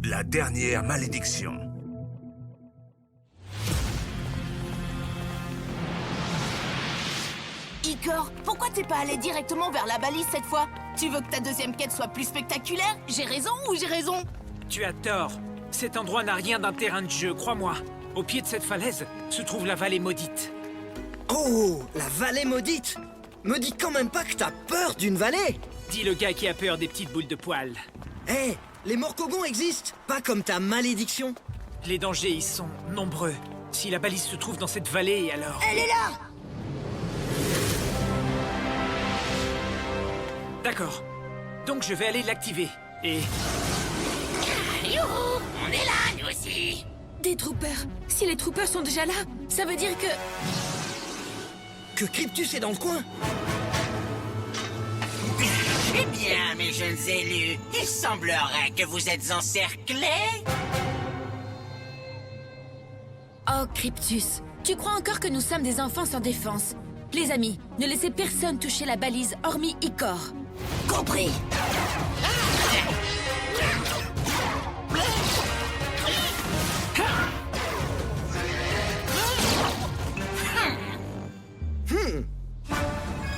La dernière malédiction. Igor, pourquoi t'es pas allé directement vers la balise cette fois? Tu veux que ta deuxième quête soit plus spectaculaire? J'ai raison ou j'ai raison? Tu as tort. Cet endroit n'a rien d'un terrain de jeu, crois-moi. Au pied de cette falaise se trouve la vallée maudite. Oh, la vallée maudite! Me dis quand même pas que t'as peur d'une vallée! Dis le gars qui a peur des petites boules de poils. Hé, les morcogons existent, pas comme ta malédiction. Les dangers y sont nombreux. Si la balise se trouve dans cette vallée, alors... Elle est là! D'accord. Donc je vais aller l'activer. Et... Youhou! On est là, nous aussi! Des troopers. Si les troopers sont déjà là, ça veut dire que... Que Cryptus est dans le coin! Eh bien, mes jeunes élus, il semblerait que vous êtes encerclés. Oh, Cryptus, tu crois encore que nous sommes des enfants sans défense? Les amis, ne laissez personne toucher la balise, hormis Igor. Compris!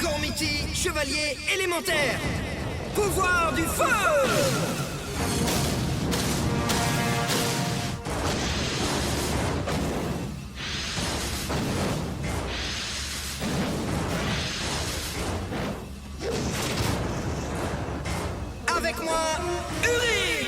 Gormiti, chevalier élémentaire! Pouvoir du feu! Avec moi, Uri!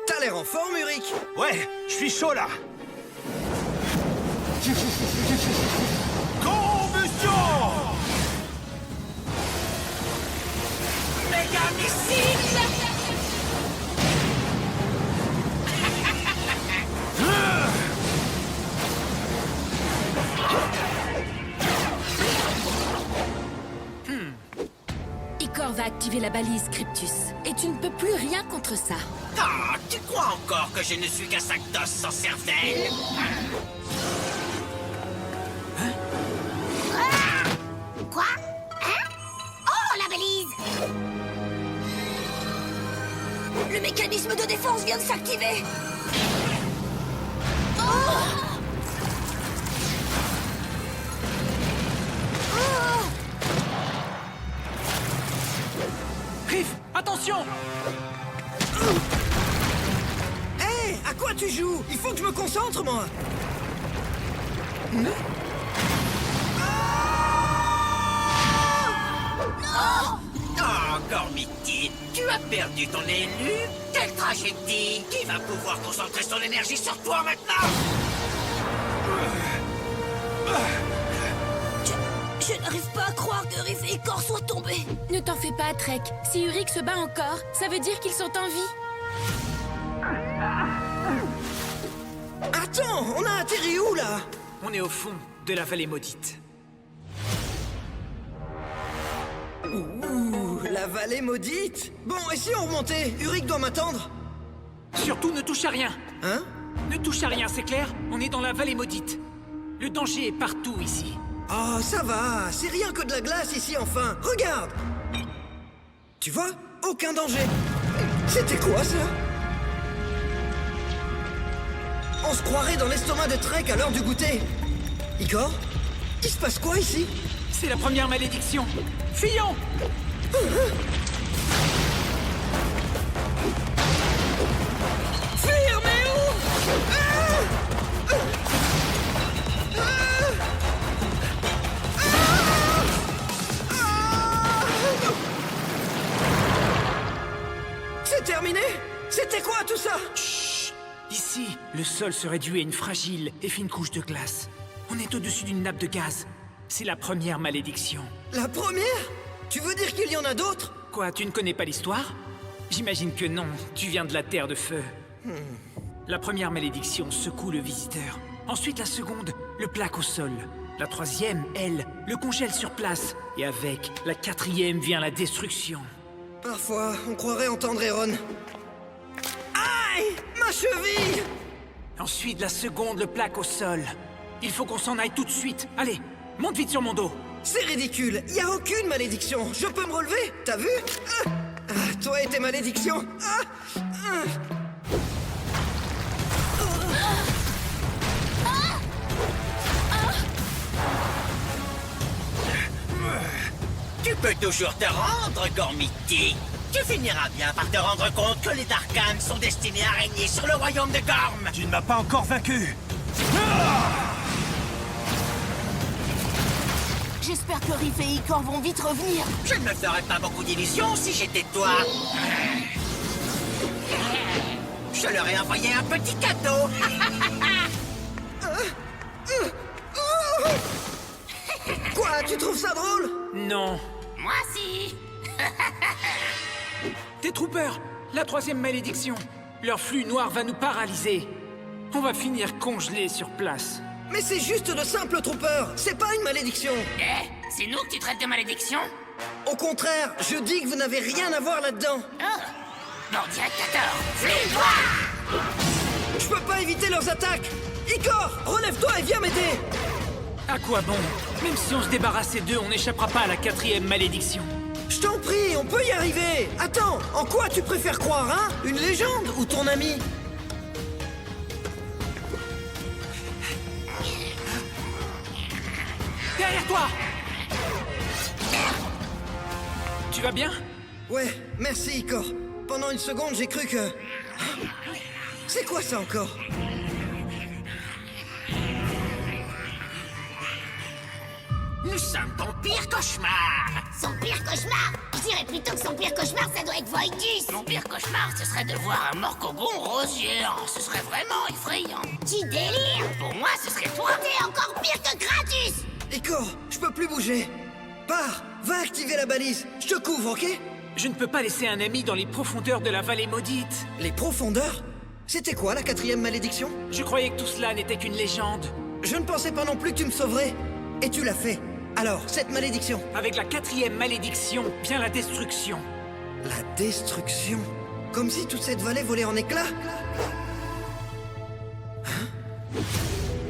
T'as l'air en forme, Uric! Ouais, je suis chaud là. Combustion! Méga missile! Igor va activer la balise, Cryptus. Et tu ne peux plus rien contre ça. Ah, tu crois encore que je ne suis qu'un sac d'os sans cervelle? Quoi? Hein? Oh, la balise! Le mécanisme de défense vient de s'activer. Riff, attention! Hé, à quoi tu joues? Il faut que je me concentre, moi! Oh, Gormiti, tu as perdu ton élu? Quelle tragédie! Qui va pouvoir concentrer son énergie sur toi maintenant? Je n'arrive pas à croire que Riff et Igor soient tombés. Ne t'en fais pas, Trek. Si Uric se bat encore, ça veut dire qu'ils sont en vie. Attends, on a atterri où, là? On est au fond de la vallée maudite. Ouh, la vallée maudite! Bon, et si on remontait? Uric doit m'attendre? Surtout, ne touche à rien. Hein? Ne touche à rien, c'est clair? On est dans la vallée maudite. Le danger est partout ici. Oh, ça va, c'est rien que de la glace ici, enfin! Regarde! Tu vois? Aucun danger! C'était quoi, ça? On se croirait dans l'estomac de Trek à l'heure du goûter! Igor? Il se passe quoi ici? C'est la première malédiction. Fuyons! Fuir, mais où? C'est terminé? C'était quoi tout ça? Chut! Ici, le sol se réduit à une fragile et fine couche de glace. On est au-dessus d'une nappe de gaz. C'est la première malédiction. La première? Tu veux dire qu'il y en a d'autres? Quoi, tu ne connais pas l'histoire? J'imagine que non, tu viens de la Terre de Feu. La première malédiction secoue le visiteur. Ensuite la seconde, le plaque au sol. La troisième, elle, le congèle sur place. Et avec la quatrième vient la destruction. Parfois, on croirait entendre Eron. Aïe! Ma cheville! Ensuite la seconde, le plaque au sol. Il faut qu'on s'en aille tout de suite. Allez, monte vite sur mon dos. C'est ridicule, y a aucune malédiction. Je peux me relever, t'as vu? Toi et tes malédictions. Tu peux toujours te rendre, Gormiti. Tu finiras bien par te rendre compte que les Darkans sont destinés à régner sur le royaume de Gorm. Tu ne m'as pas encore vaincu. J'espère que Riff et Icor vont vite revenir. Je ne me ferais pas beaucoup d'illusions si j'étais toi. Je leur ai envoyé un petit cadeau. Quoi, tu trouves ça drôle? Non. Moi si. Des troopers, la 3e malédiction. Leur flux noir va nous paralyser. On va finir congelés sur place. Mais c'est juste de simples troopers, c'est pas une malédiction. Eh, c'est nous que tu traites de malédiction? Au contraire, je dis que vous n'avez rien à voir là-dedans. Oh. Bon, directeur, flûte-toi. Je peux pas éviter leurs attaques. Icor, relève-toi et viens m'aider. À quoi bon? Même si on se débarrassait d'eux, on n'échappera pas à la 4e malédiction. Je t'en prie, on peut y arriver. Attends, en quoi tu préfères croire, hein? Une légende ou ton ami? Derrière toi! Tu vas bien? Ouais, merci Icor. Pendant une seconde, j'ai cru que... C'est quoi ça encore? Nous sommes ton pire cauchemar. Son pire cauchemar? Je dirais plutôt que son pire cauchemar, ça doit être Voidus. Mon pire cauchemar, ce serait de voir un Morcogon rosier. Ce serait vraiment effrayant. Tu délires. Pour moi, ce serait toi. T'es encore pire que Kratus. Icor, je peux plus bouger. Pars, va activer la balise. Je te couvre, ok? Je ne peux pas laisser un ami dans les profondeurs de la vallée maudite. Les profondeurs? C'était quoi la 4e malédiction? Je croyais que tout cela n'était qu'une légende. Je ne pensais pas non plus que tu me sauverais. Et tu l'as fait. Alors, cette malédiction? Avec la 4e malédiction vient la destruction. La destruction? Comme si toute cette vallée volait en éclats?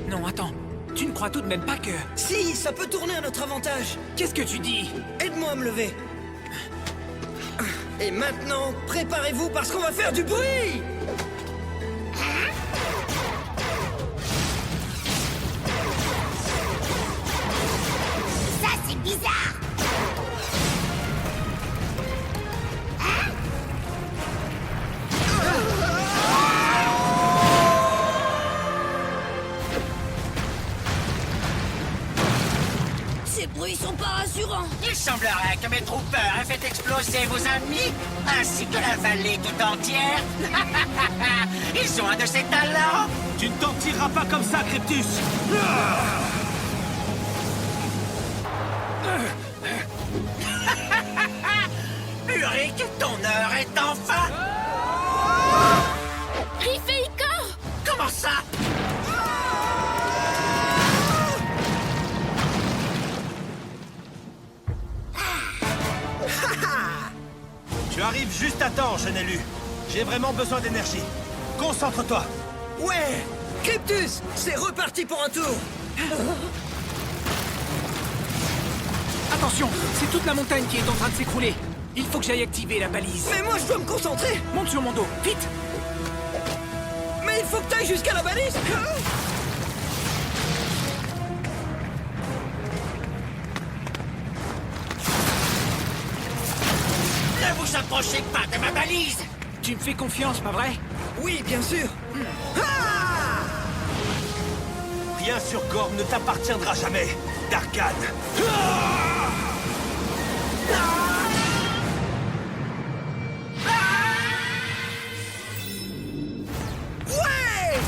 Non, attends. Tu ne crois tout de même pas que... Si, ça peut tourner à notre avantage. Qu'est-ce que tu dis? Aide-moi à me lever. Et maintenant, préparez-vous parce qu'on va faire du bruit! Ça, c'est bizarre. Ces bruits sont pas rassurants. Il semblerait que mes troopers aient fait exploser vos amis, ainsi que la vallée tout entière. Ils ont un de ces talents. Tu ne t'en tireras pas comme ça, Cryptus. Ulrich, ton heure est enfin... Riff et Icor! Comment ça? Tu arrives juste à temps, jeune élu. J'ai vraiment besoin d'énergie. Concentre-toi. Ouais! Cryptus, c'est reparti pour un tour! Attention, c'est toute la montagne qui est en train de s'écrouler. Il faut que j'aille activer la balise. Mais moi, je dois me concentrer! Monte sur mon dos, vite! Mais il faut que t'ailles jusqu'à la balise! Ne vous approchez pas de ma balise. Tu me fais confiance, pas vrai? Oui, bien sûr! Rien sur Gorm ne t'appartiendra jamais, Darkan. Ouais!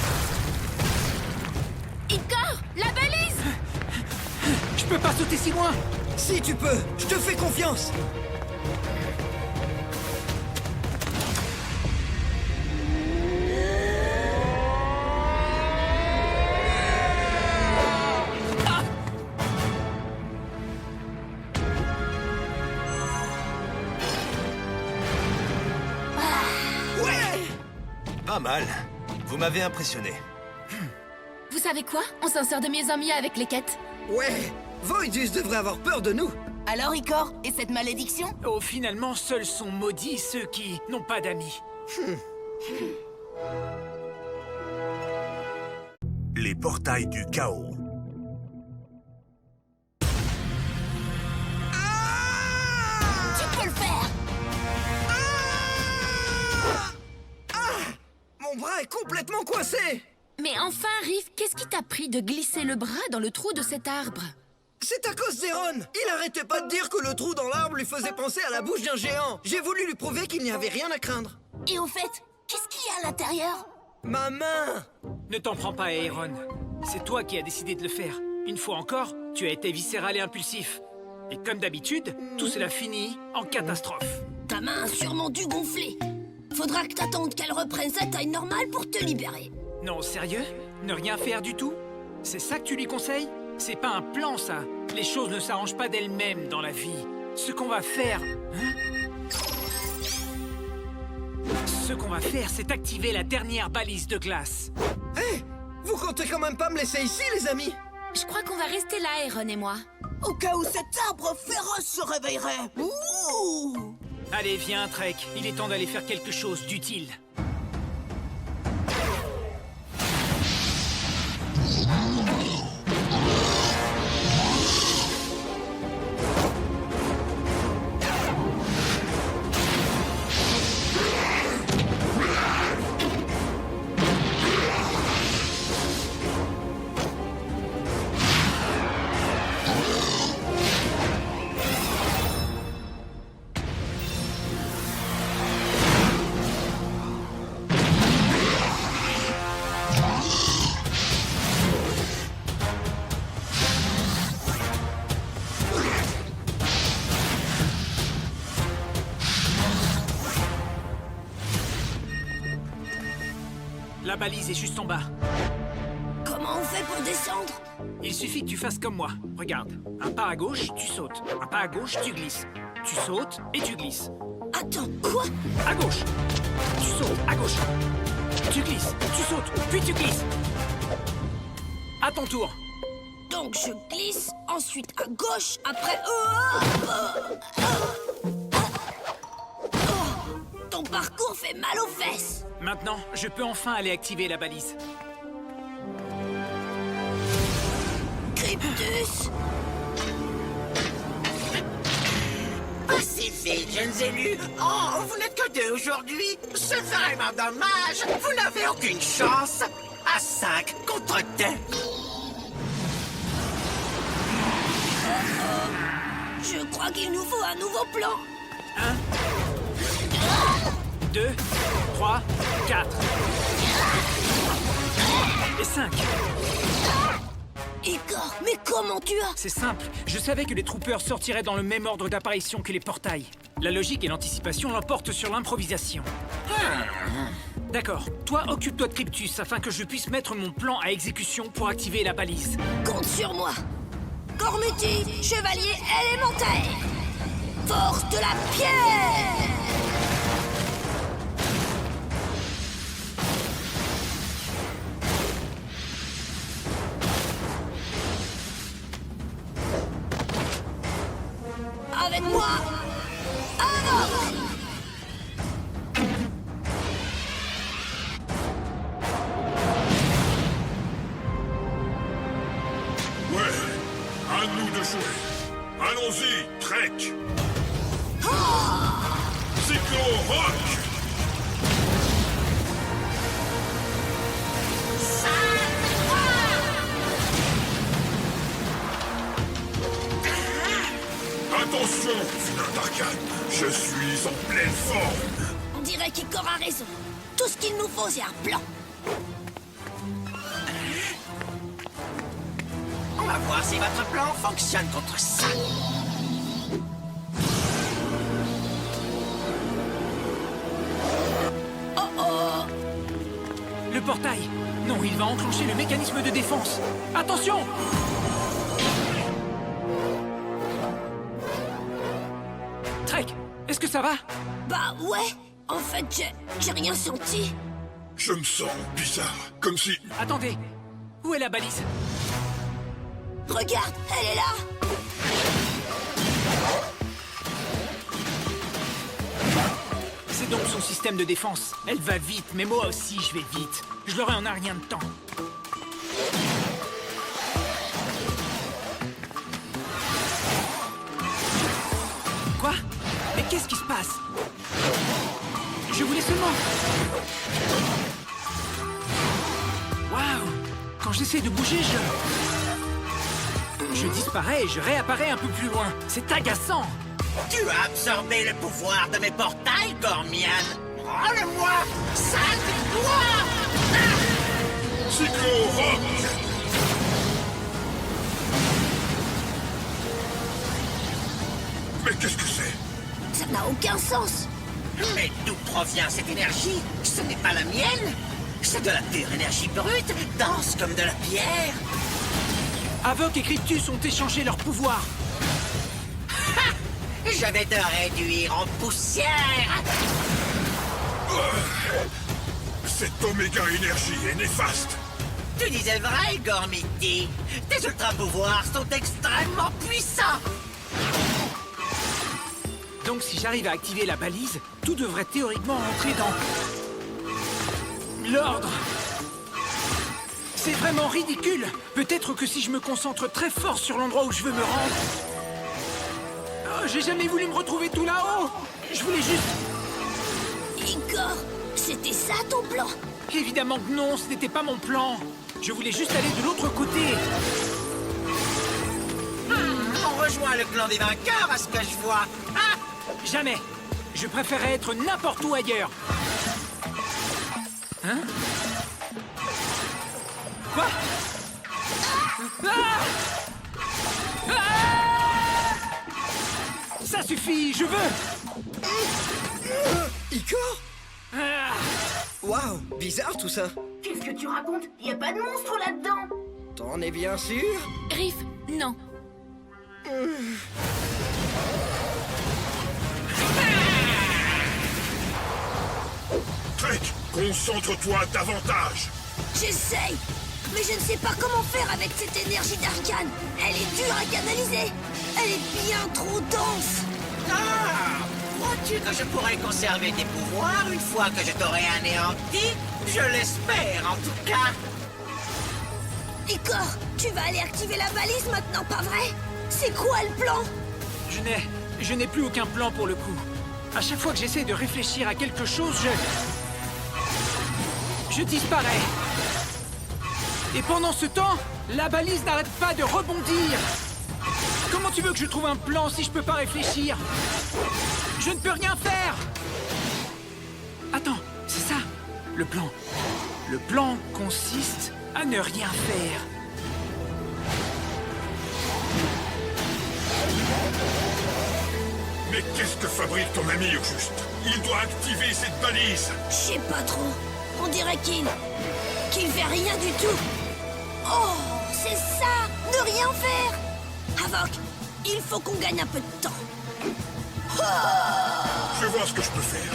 Icor, la balise! Je peux pas sauter si loin! Si tu peux, je te fais confiance! Ouais! Pas mal. Vous m'avez impressionné. Vous Vous savez quoi? On s'en sort de mieux en mieux avec les quêtes. Ouais, Voidus devrait avoir peur de nous. Alors, Icor, et cette malédiction? Oh, finalement, seuls sont maudits ceux qui n'ont pas d'amis. Les portails du chaos. Tu peux le faire! Mon bras est complètement coincé. Mais enfin, Riff, qu'est-ce qui t'a pris de glisser le bras dans le trou de cet arbre? C'est à cause d'Eron. Il arrêtait pas de dire que le trou dans l'arbre lui faisait penser à la bouche d'un géant. J'ai voulu lui prouver qu'il n'y avait rien à craindre. Et au fait, qu'est-ce qu'il y a à l'intérieur? Ma main. Ne t'en prends pas à Aaron. C'est toi qui as décidé de le faire. Une fois encore, tu as été viscéral et impulsif. Et comme d'habitude, tout cela finit en catastrophe. Ta main a sûrement dû gonfler. Faudra que t'attendes qu'elle reprenne sa taille normale pour te libérer. Non, sérieux? Ne rien faire du tout? C'est ça que tu lui conseilles? C'est pas un plan, ça. Les choses ne s'arrangent pas d'elles-mêmes dans la vie. Ce qu'on va faire... Ce qu'on va faire, c'est activer la dernière balise de glace. Hé, vous comptez quand même pas me laisser ici, les amis? Je crois qu'on va rester là, Aaron et moi. Au cas où cet arbre féroce se réveillerait. Ouh! Allez, viens, Trek. Il est temps d'aller faire quelque chose d'utile. La balise est juste en bas. Comment on fait pour descendre? Il suffit que tu fasses comme moi. Regarde. Un pas à gauche, tu sautes. Un pas à gauche, tu glisses. Tu sautes et tu glisses. Attends, quoi? À gauche. Tu sautes. À gauche. Tu glisses. Tu sautes. Puis tu glisses. À ton tour. Donc je glisse, ensuite à gauche, après... Ton parcours fait mal aux fesses. Maintenant, je peux enfin aller activer la balise. Cryptus. Assez vite, jeunes élus. Oh, vous n'êtes que deux aujourd'hui. C'est vraiment dommage. Vous n'avez aucune chance. À 5 contre 2. Je crois qu'il nous faut un nouveau plan. 2, 3, 4. Et 5. Igor, mais comment tu as... C'est simple. Je savais que les troopers sortiraient dans le même ordre d'apparition que les portails. La logique et l'anticipation l'emportent sur l'improvisation. D'accord. Toi, occupe-toi de Cryptus afin que je puisse mettre mon plan à exécution pour activer la balise. Compte sur moi. Gormuti, chevalier élémentaire. Force de la pierre. Avec moi, avance. Ouais, à nous de jouer. Allons-y, Trek. Cyclo Rock. Attention, vilain d'Arcane. Je suis en pleine forme. On dirait qu'Igor a raison. Tout ce qu'il nous faut, c'est un plan. On va voir si votre plan fonctionne contre ça. Le portail. Non, il va enclencher le mécanisme de défense. Attention! Trek, est-ce que ça va? Bah ouais. En fait, j'ai rien senti. Je me sens bizarre, comme si... Attendez. Où est la balise? Regarde, elle est là. C'est donc son système de défense. Elle va vite, mais moi aussi je vais vite. Je l'aurai en un rien de temps. Quoi? Mais qu'est-ce qui se passe? Je voulais seulement... Waouh! Quand j'essaie de bouger, je disparais et je réapparais un peu plus loin. C'est agaçant! Tu as absorbé le pouvoir de mes portails, Gormian. Rends-le-moi, sale gloire! Cyclo-Rock! Mais qu'est-ce que c'est? Ça n'a aucun sens. Mais d'où provient cette énergie? Ce n'est pas la mienne. C'est de la pure énergie brute, dense comme de la pierre. Havok et Cryptus ont échangé leur pouvoir. Je vais te réduire en poussière. Cette Oméga énergie est néfaste. Tu disais vrai, Gormiti. Tes ultra-pouvoirs sont extrêmement puissants. Donc si j'arrive à activer la balise, tout devrait théoriquement entrer dans... l'ordre. C'est vraiment ridicule. Peut-être que si je me concentre très fort sur l'endroit où je veux me rendre... Oh, j'ai jamais voulu me retrouver tout là-haut. Je voulais juste... Igor, c'était ça ton plan? Évidemment que non, ce n'était pas mon plan. Je voulais juste aller de l'autre côté. On rejoint le clan des vainqueurs, à ce que je vois. Ah! Jamais. Je préférais être n'importe où ailleurs. Hein? Quoi? Ah! Ah! Ça suffit, je veux! Igor? Ah! Waouh, bizarre tout ça. Qu'est-ce que tu racontes? Y a pas de monstre là-dedans. T'en es bien sûr? Riff, non. Trek, concentre-toi davantage. J'essaye, mais je ne sais pas comment faire avec cette énergie d'arcane. Elle est dure à canaliser. Elle est bien trop dense. Ah! Crois-tu que je pourrais conserver tes pouvoirs une fois que je t'aurai anéanti? Je l'espère, en tout cas. Igor, tu vas aller activer la balise maintenant, pas vrai? C'est quoi le plan? Je n'ai plus aucun plan pour le coup. À chaque fois que j'essaie de réfléchir à quelque chose, je disparais. Et pendant ce temps, la balise n'arrête pas de rebondir. Comment tu veux que je trouve un plan si je peux pas réfléchir? Je ne peux rien faire. Attends, c'est ça, le plan. Le plan consiste à ne rien faire. Mais qu'est-ce que fabrique ton ami au juste? Il doit activer cette balise. Je sais pas trop. On dirait qu'il fait rien du tout. Oh, c'est ça, ne rien faire. Havok, il faut qu'on gagne un peu de temps. Je vais voir ce que je peux faire.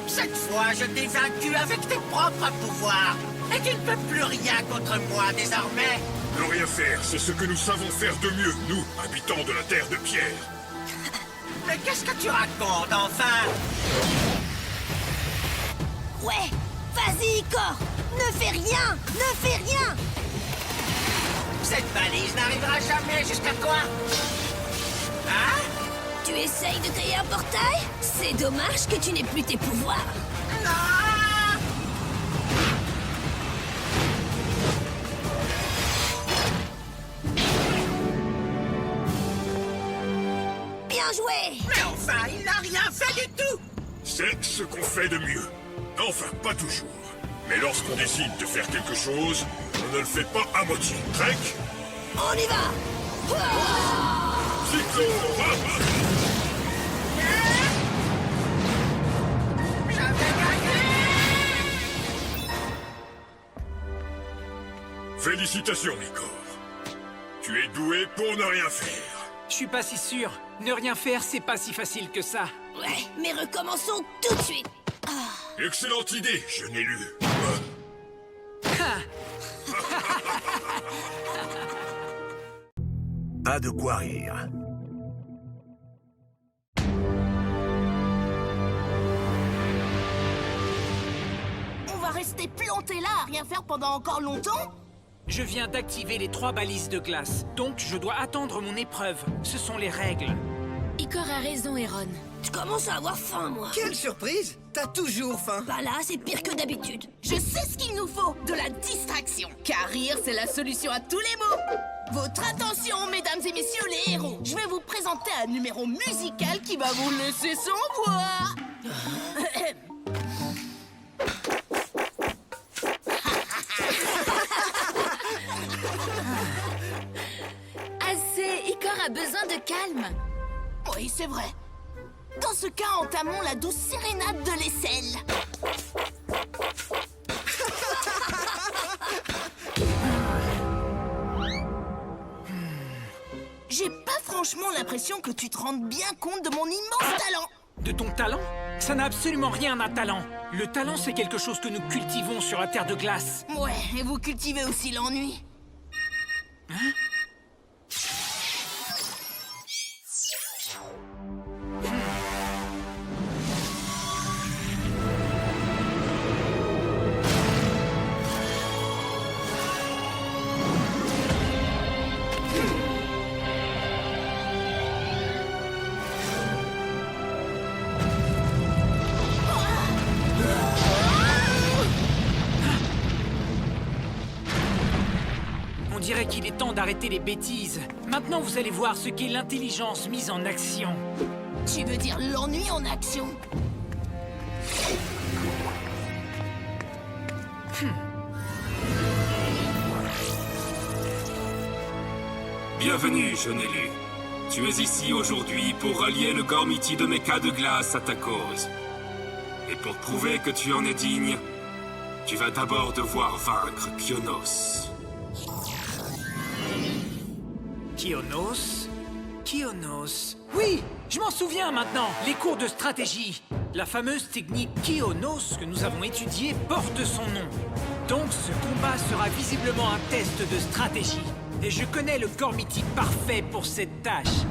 Cette fois, je t'ai vaincu avec tes propres pouvoirs. Et tu ne peux plus rien contre moi désormais. Ne rien faire, c'est ce que nous savons faire de mieux, nous, habitants de la Terre de Pierre. Mais qu'est-ce que tu racontes, enfin? Ouais, vas-y, Igor. Ne fais rien, ne fais rien. Cette balise n'arrivera jamais jusqu'à toi. Hein? Tu essayes de créer un portail? C'est dommage que tu n'aies plus tes pouvoirs. Non! Bien joué. Mais enfin, il n'a rien fait du tout! C'est ce qu'on fait de mieux. Enfin, pas toujours. Mais lorsqu'on décide de faire quelque chose, on ne le fait pas à moitié. Trek, On y va. Cyclo-Rock! Félicitations, Igor. Tu es doué pour ne rien faire. Je suis pas si sûr. Ne rien faire, c'est pas si facile que ça. Ouais, mais recommençons tout de suite. Excellente idée, jeune élu. Pas de quoi rire. On va rester planté là à rien faire pendant encore longtemps? Je viens d'activer les 3 balises de glace, donc je dois attendre mon épreuve. Ce sont les règles. Icor a raison, Eron. Je commence à avoir faim, moi. Quelle surprise! T'as toujours faim. Bah là, c'est pire que d'habitude. Je sais ce qu'il nous faut, de la distraction. Car rire, c'est la solution à tous les maux. Votre attention, mesdames et messieurs les héros. Je vais vous présenter un numéro musical qui va vous laisser sans voix. Assez, Icor a besoin de calme. Oui, c'est vrai. Dans ce cas, entamons la douce sérénade de l'aisselle. J'ai pas franchement l'impression que tu te rendes bien compte de mon immense talent. De ton talent? Ça n'a absolument rien d'un talent. Le talent, c'est quelque chose que nous cultivons sur la terre de glace. Ouais, et vous cultivez aussi l'ennui. On dirait qu'il est temps d'arrêter les bêtises. Maintenant, vous allez voir ce qu'est l'intelligence mise en action. Tu veux dire l'ennui en action? Bienvenue, jeune élu. Tu es ici aujourd'hui pour rallier le Gormiti de Mecha de glace à ta cause. Et pour prouver que tu en es digne, tu vas d'abord devoir vaincre Kionos. Kionos? Kionos... Oui, je m'en souviens maintenant. Les cours de stratégie. La fameuse technique Kionos que nous avons étudiée porte son nom. Donc ce combat sera visiblement un test de stratégie. Et je connais le Gormiti parfait pour cette tâche.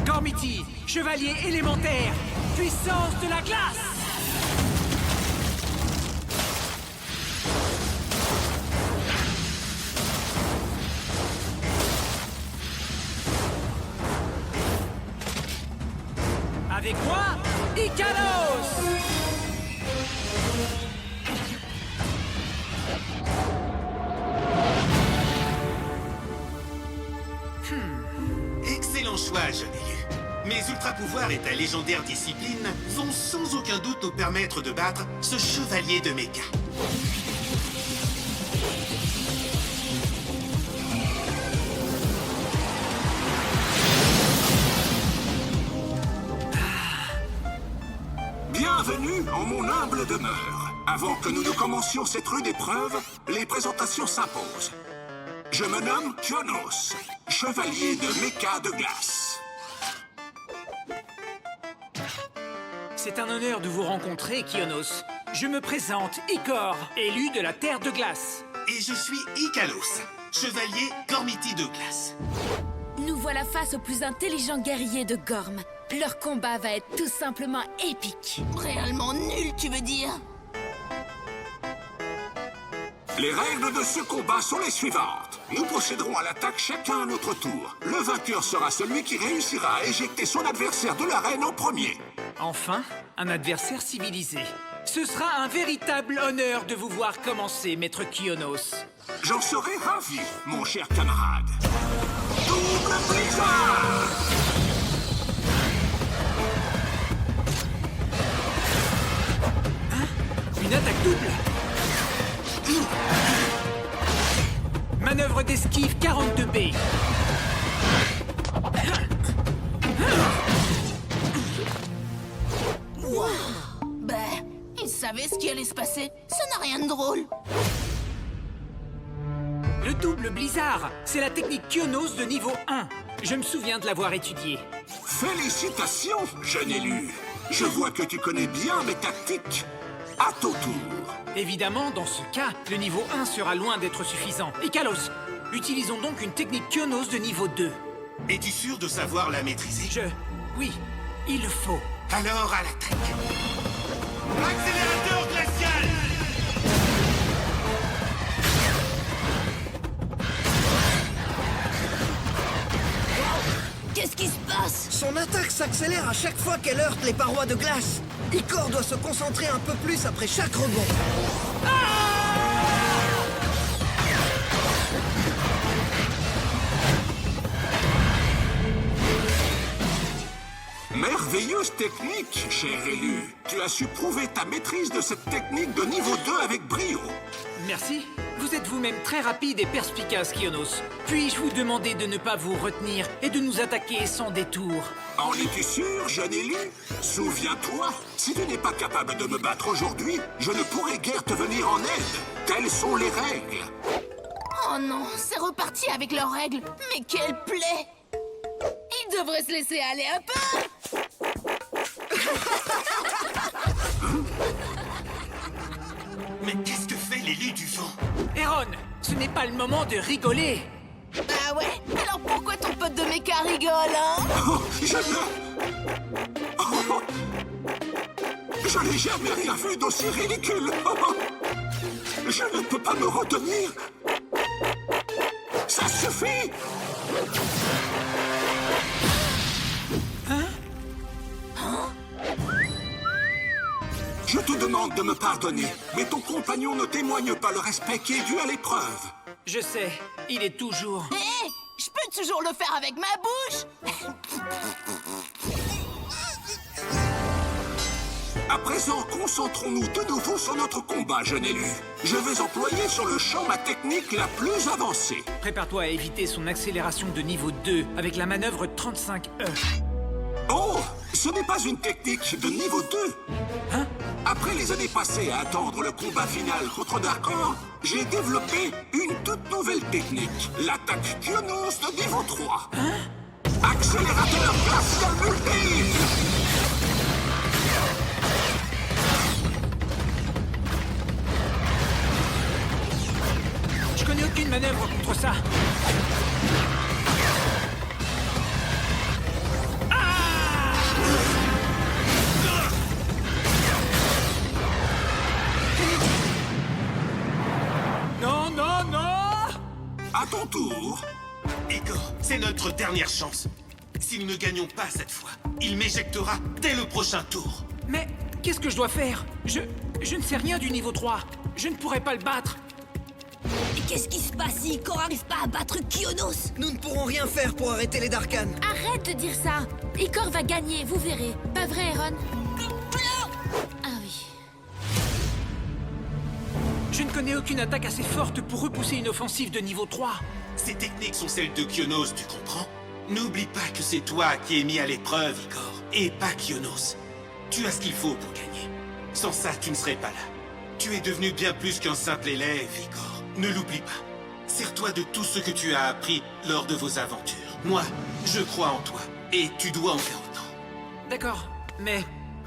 Gormiti, chevalier élémentaire, puissance de la glace! Avec moi, Ikalos! Excellent choix, jeune élu. Mes ultra-pouvoirs et ta légendaire discipline vont sans aucun doute nous permettre de battre ce chevalier de Mecha. Bienvenue en mon humble demeure. Avant que nous ne commencions cette rude épreuve, les présentations s'imposent. Je me nomme Kionos, chevalier de Mecha de glace. C'est un honneur de vous rencontrer, Kionos. Je me présente, Icor, élu de la Terre de Glace. Et je suis Ikalos, chevalier Gormiti de glace. Nous voilà face aux plus intelligents guerriers de Gorm. Leur combat va être tout simplement épique. Réellement nul, tu veux dire? Les règles de ce combat sont les suivantes. Nous procéderons à l'attaque chacun à notre tour. Le vainqueur sera celui qui réussira à éjecter son adversaire de l'arène en premier. Enfin, un adversaire civilisé. Ce sera un véritable honneur de vous voir commencer, maître Kionos. J'en serai ravi, mon cher camarade. Double blizzard! Une attaque double. Manœuvre d'esquive 42B. Wow. Ben, il savait ce qui allait se passer. Ça n'a rien de drôle. double blizzard. C'est la technique Kyonos de niveau 1. Je me souviens de l'avoir étudiée. Félicitations, jeune élu. Je vois que tu connais bien mes tactiques. À ton tour. Évidemment, dans ce cas, le niveau 1 sera loin d'être suffisant. Et Kalos, utilisons donc une technique Kyonos de niveau 2. Es-tu sûr de savoir la maîtriser? Oui, il le faut. Alors à l'attaque. Accélérateur glacial! Qu'est-ce qui se passe? Son attaque s'accélère à chaque fois qu'elle heurte les parois de glace. Icor doit se concentrer un peu plus après chaque rebond. Merveilleuse technique, cher élu. Tu as su prouver ta maîtrise de cette technique de niveau 2 avec brio. Merci. Vous êtes vous-même très rapide et perspicace, Kyonos. Puis-je vous demander de ne pas vous retenir et de nous attaquer sans détour? En es-tu sûr, jeune élu? Souviens-toi, si tu n'es pas capable de me battre aujourd'hui, je ne pourrai guère te venir en aide. Telles sont les règles. Oh non, c'est reparti avec leurs règles. Mais quelle plaie! Ils devraient se laisser aller un peu. Mais qu'est-ce que fait l'élu du vent? Erron, ce n'est pas le moment de rigoler. Ah ouais? Alors pourquoi ton pote de méca rigole, hein? Oh, je n'ai jamais rien vu d'aussi ridicule. Je ne peux pas me retenir. Ça suffit. Je te demande de me pardonner, mais ton compagnon ne témoigne pas le respect qui est dû à l'épreuve. Je sais, il est toujours... Hé! Je peux toujours le faire avec ma bouche! À présent, concentrons-nous de nouveau sur notre combat, jeune élu. Je vais employer sur le champ ma technique la plus avancée. Prépare-toi à éviter son accélération de niveau 2 avec la manœuvre 35E. Oh, ce n'est pas une technique de niveau 2. Hein? Après les années passées à attendre le combat final contre Darkor, j'ai développé une toute nouvelle technique, l'attaque Kyonos de niveau 3. Hein? Accélérateur glacial multiple. Je connais aucune manœuvre contre ça. Non, non, non! À ton tour. Igor, c'est notre dernière chance. Si nous ne gagnons pas cette fois, il m'éjectera dès le prochain tour. Mais qu'est-ce que je dois faire? Je ne sais rien du niveau 3. Je ne pourrai pas le battre. Et qu'est-ce qui se passe si Icor n'arrive pas à battre Kyonos? Nous ne pourrons rien faire pour arrêter les Darkhan. Arrête de dire ça. Icor va gagner, vous verrez. Pas vrai, Erron? Ah oui. Je ne connais aucune attaque assez forte pour repousser une offensive de niveau 3. Ces techniques sont celles de Kyonos, tu comprends? N'oublie pas que c'est toi qui es mis à l'épreuve, Igor, et pas Kyonos. Tu as ce qu'il faut pour gagner. Sans ça, tu ne serais pas là. Tu es devenu bien plus qu'un simple élève, Igor. Ne l'oublie pas. Sers-toi de tout ce que tu as appris lors de vos aventures. Moi, je crois en toi, et tu dois en faire autant. D'accord, mais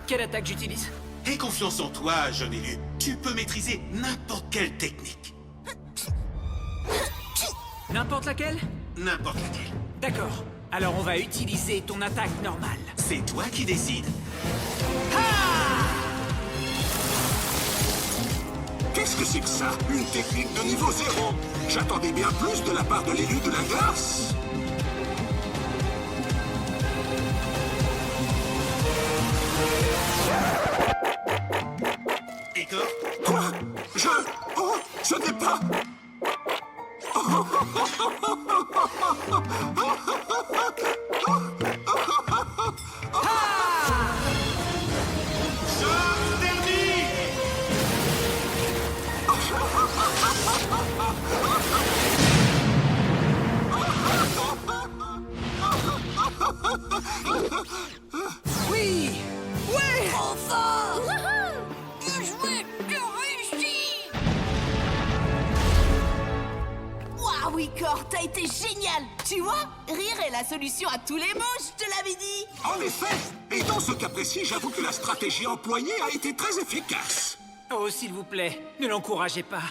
quelle attaque j'utilise? Aie confiance en toi, jeune élu. Tu peux maîtriser n'importe quelle technique. N'importe laquelle? N'importe laquelle. D'accord. Alors on va utiliser ton attaque normale. C'est toi qui décides. Qu'est-ce que c'est que ça? Une technique de niveau 0? J'attendais bien plus de la part de l'élu de la glace. Igor? Quoi? Oh, ce n'est pas... Choc thermique! Oui! Ouais! Trop fort! Bien joué! Tu as réussi! Waouh! a été génial. Tu vois, rire est la solution à tous les maux, je te l'avais dit. En effet, et dans ce cas précis, j'avoue que la stratégie employée a été très efficace. Oh, s'il vous plaît, ne l'encouragez pas.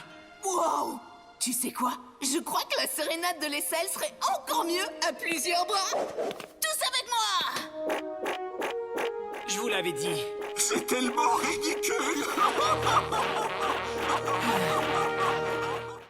Wow! Tu sais quoi? Je crois que la sérénade de l'aisselle serait encore mieux à plusieurs bras. Tous avec moi! Je vous l'avais dit. C'est tellement ridicule.